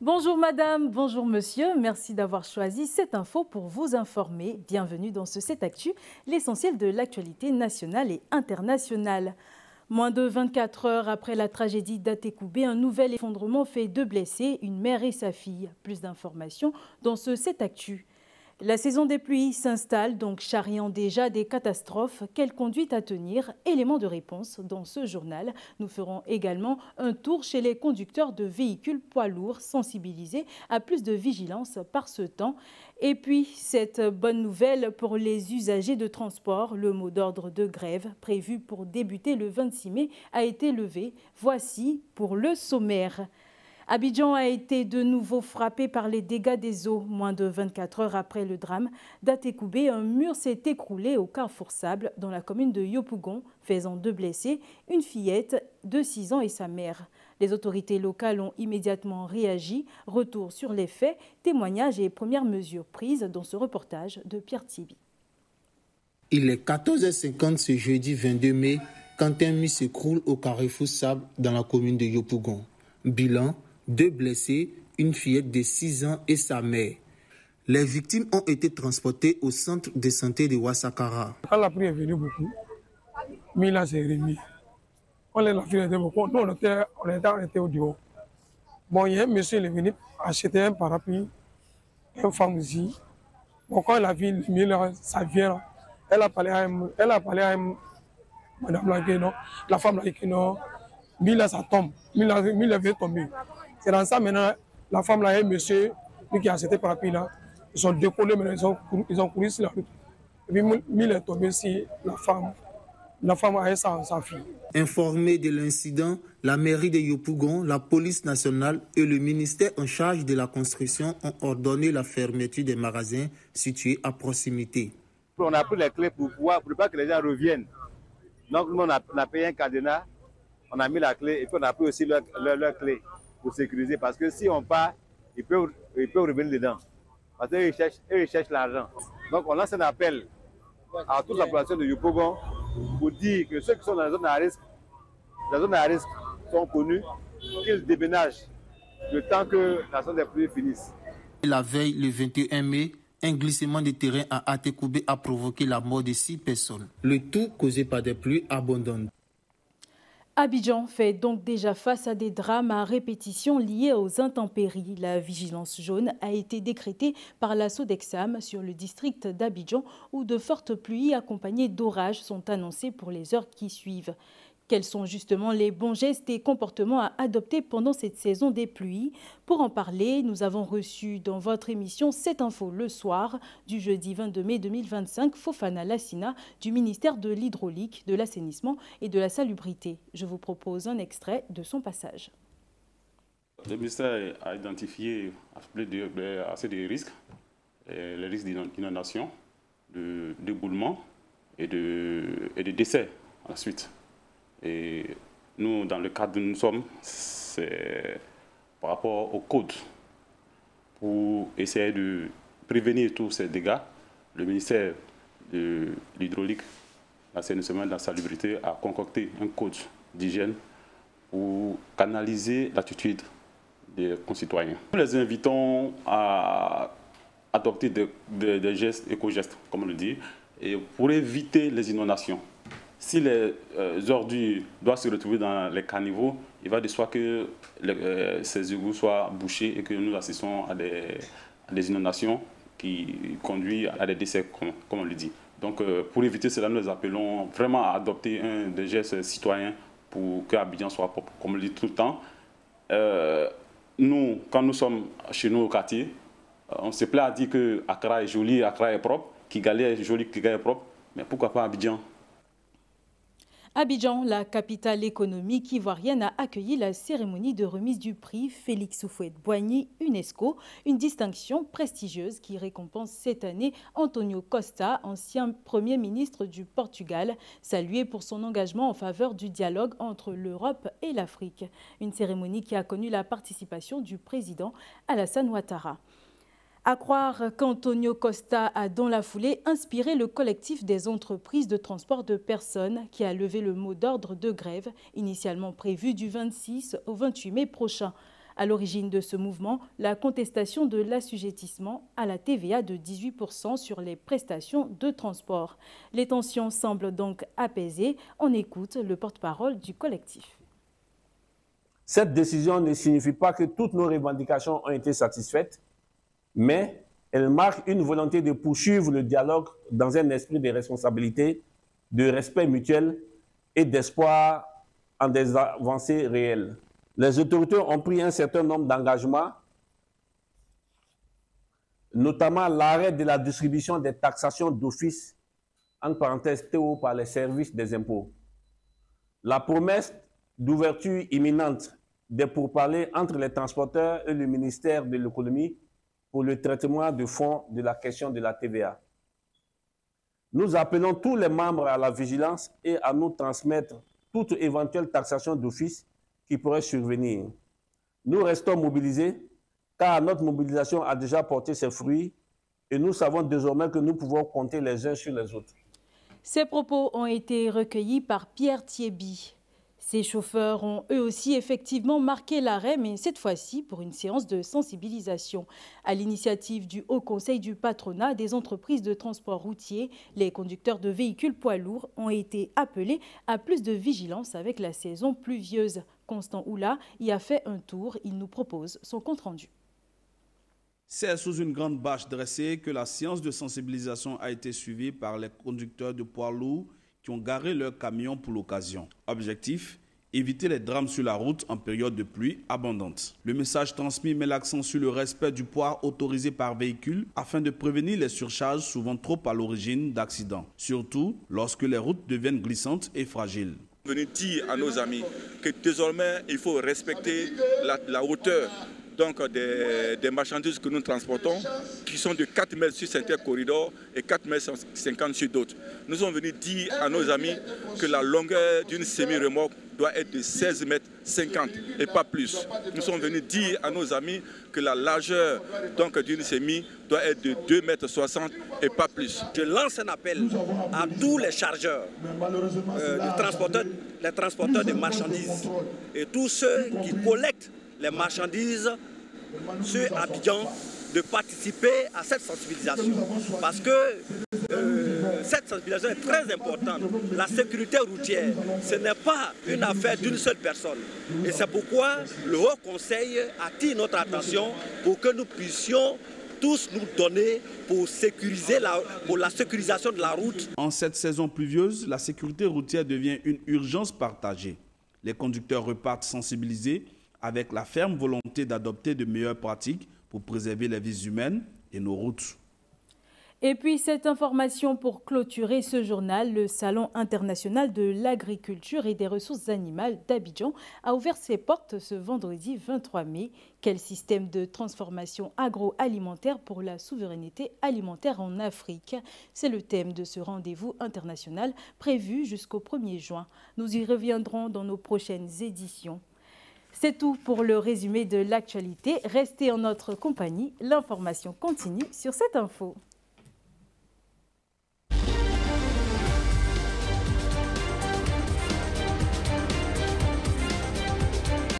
Bonjour madame, bonjour monsieur, merci d'avoir choisi cette info pour vous informer. Bienvenue dans ce 7 Actu, l'essentiel de l'actualité nationale et internationale. Moins de 24 heures après la tragédie d'Atekoubé, un nouvel effondrement fait 2 blessés, une mère et sa fille. Plus d'informations dans ce 7 Actu. La saison des pluies s'installe, donc charriant déjà des catastrophes. Quelle conduite à tenir? Élément de réponse dans ce journal. Nous ferons également un tour chez les conducteurs de véhicules poids lourds, sensibilisés à plus de vigilance par ce temps. Et puis, cette bonne nouvelle pour les usagers de transport, le mot d'ordre de grève prévu pour débuter le 26 mai a été levé. Voici pour le sommaire. Abidjan a été de nouveau frappé par les dégâts des eaux. Moins de 24 heures après le drame d'Atekoubé, un mur s'est écroulé au carrefour Sable dans la commune de Yopougon, faisant 2 blessés, une fillette de 6 ans et sa mère. Les autorités locales ont immédiatement réagi. Retour sur les faits, témoignages et premières mesures prises dans ce reportage de Pierre Tibi. Il est 14h50 ce jeudi 22 mai quand un mur s'écroule au carrefour Sable dans la commune de Yopougon. Bilan: 2 blessés, une fillette de 6 ans et sa mère. Les victimes ont été transportées au centre de santé de Ouassakara. Quand la pluie est venue beaucoup, Mila s'est remis. Quand la pluie était beaucoup, nous on était au dehors. Bon, il y a un monsieur qui est venu acheter un parapluie, une femme aussi. Bon, quand elle a vu Mila, ça vient, elle a parlé à madame là, la femme là, Mila, ça tombe. Mila vient tomber. C'est dans ça maintenant, la femme là et monsieur, lui qui a acheté par la là, ils sont décollés, maintenant ils ont couru sur la route. Et puis Mila est tombé si la femme a sa fille. Informés de l'incident, la mairie de Yopougon, la police nationale et le ministère en charge de la construction ont ordonné la fermeture des magasins situés à proximité. On a pris les clés pour pas que les gens reviennent. Donc nous on a payé un cadenas, on a mis la clé et puis on a pris aussi leur clé pour sécuriser, parce que si on part, ils peuvent revenir dedans. Parce qu'ils cherchent l'argent. Donc on lance un appel à toute la population de Yopougon pour dire que ceux qui sont dans les zones à risque, sont connus, qu'ils déménagent le temps que la saison des pluies finisse. La veille, le 21 mai, un glissement de terrain à Atekoubé a provoqué la mort de 6 personnes. Le tout causé par des pluies abondantes. Abidjan fait donc déjà face à des drames à répétition liés aux intempéries. La vigilance jaune a été décrétée par la Sodexam sur le district d'Abidjan où de fortes pluies accompagnées d'orages sont annoncées pour les heures qui suivent. Quels sont justement les bons gestes et comportements à adopter pendant cette saison des pluies? Pour en parler, nous avons reçu dans votre émission cette info le soir du jeudi 22 mai 2025, Fofana Lassina du ministère de l'Hydraulique, de l'Assainissement et de la Salubrité. Je vous propose un extrait de son passage. Le ministère a identifié assez de risques, les risques d'inondation, d'éboulement et de décès à la suite. Et nous, dans le cadre où nous sommes, c'est par rapport au code. Pour essayer de prévenir tous ces dégâts, le ministère de l'Hydraulique, l'Assainissement et de la Salubrité a concocté un code d'hygiène pour canaliser l'attitude des concitoyens. Nous les invitons à adopter des gestes, éco-gestes, comme on le dit, et pour éviter les inondations. Si les ordures doivent se retrouver dans les caniveaux, il va de soi que ces égouts soient bouchés et que nous assistons à des inondations qui conduisent à des décès, comme on le dit. Donc, pour éviter cela, nous les appelons vraiment à adopter des gestes citoyens pour que Abidjan soit propre. Comme on le dit tout le temps, nous, quand nous sommes chez nous au quartier, on se plaît à dire que Accra est joli, Accra est propre, Kigali est joli, Kigali est propre, mais pourquoi pas Abidjan? Abidjan, la capitale économique ivoirienne, a accueilli la cérémonie de remise du prix Félix Houphouët-Boigny UNESCO, une distinction prestigieuse qui récompense cette année Antonio Costa, ancien Premier ministre du Portugal, salué pour son engagement en faveur du dialogue entre l'Europe et l'Afrique. Une cérémonie qui a connu la participation du président Alassane Ouattara. À croire qu'Antonio Costa a dans la foulée inspiré le collectif des entreprises de transport de personnes qui a levé le mot d'ordre de grève initialement prévu du 26 au 28 mai prochain. À l'origine de ce mouvement, la contestation de l'assujettissement à la TVA de 18% sur les prestations de transport. Les tensions semblent donc apaisées. On écoute le porte-parole du collectif. Cette décision ne signifie pas que toutes nos revendications ont été satisfaites, mais elle marque une volonté de poursuivre le dialogue dans un esprit de responsabilité, de respect mutuel et d'espoir en des avancées réelles. Les autorités ont pris un certain nombre d'engagements, notamment l'arrêt de la distribution des taxations d'office, entre parenthèses TO, par les services des impôts. La promesse d'ouverture imminente des pourparlers entre les transporteurs et le ministère de l'économie pour le traitement de fond de la question de la TVA. Nous appelons tous les membres à la vigilance et à nous transmettre toute éventuelle taxation d'office qui pourrait survenir. Nous restons mobilisés car notre mobilisation a déjà porté ses fruits et nous savons désormais que nous pouvons compter les uns sur les autres. Ces propos ont été recueillis par Pierre Thiebi. Ces chauffeurs ont eux aussi effectivement marqué l'arrêt, mais cette fois-ci pour une séance de sensibilisation. À l'initiative du Haut Conseil du patronat des entreprises de transport routier, les conducteurs de véhicules poids lourds ont été appelés à plus de vigilance avec la saison pluvieuse. Constant Oula y a fait un tour, il nous propose son compte-rendu. C'est sous une grande bâche dressée que la séance de sensibilisation a été suivie par les conducteurs de poids lourds qui ont garé leurs camions pour l'occasion. Objectif : éviter les drames sur la route en période de pluie abondante. Le message transmis met l'accent sur le respect du poids autorisé par véhicule afin de prévenir les surcharges souvent trop à l'origine d'accidents, surtout lorsque les routes deviennent glissantes et fragiles. Venir dire à nos amis que désormais il faut respecter la hauteur des marchandises que nous transportons, qui sont de 4 mètres sur certains corridors et 4 mètres 50 sur d'autres. Nous sommes venus dire à nos amis que la longueur d'une semi-remorque doit être de 16 mètres 50 et pas plus. Nous sommes venus dire à nos amis que la largeur d'une semi doit être de 2 mètres 60 et pas plus. Je lance un appel à tous les chargeurs, les transporteurs de marchandises et tous ceux qui collectent les marchandises sur Abidjan de participer à cette sensibilisation parce que cette sensibilisation est très importante. La sécurité routière, ce n'est pas une affaire d'une seule personne. Et c'est pourquoi le Haut Conseil attire notre attention pour que nous puissions tous nous donner pour la sécurisation de la route. En cette saison pluvieuse, la sécurité routière devient une urgence partagée. Les conducteurs repartent sensibilisés avec la ferme volonté d'adopter de meilleures pratiques pour préserver les vies humaines et nos routes. Et puis cette information pour clôturer ce journal, le Salon international de l'agriculture et des ressources animales d'Abidjan a ouvert ses portes ce vendredi 23 mai. Quel système de transformation agroalimentaire pour la souveraineté alimentaire en Afrique? C'est le thème de ce rendez-vous international prévu jusqu'au 1er juin. Nous y reviendrons dans nos prochaines éditions. C'est tout pour le résumé de l'actualité. Restez en notre compagnie. L'information continue sur cette info.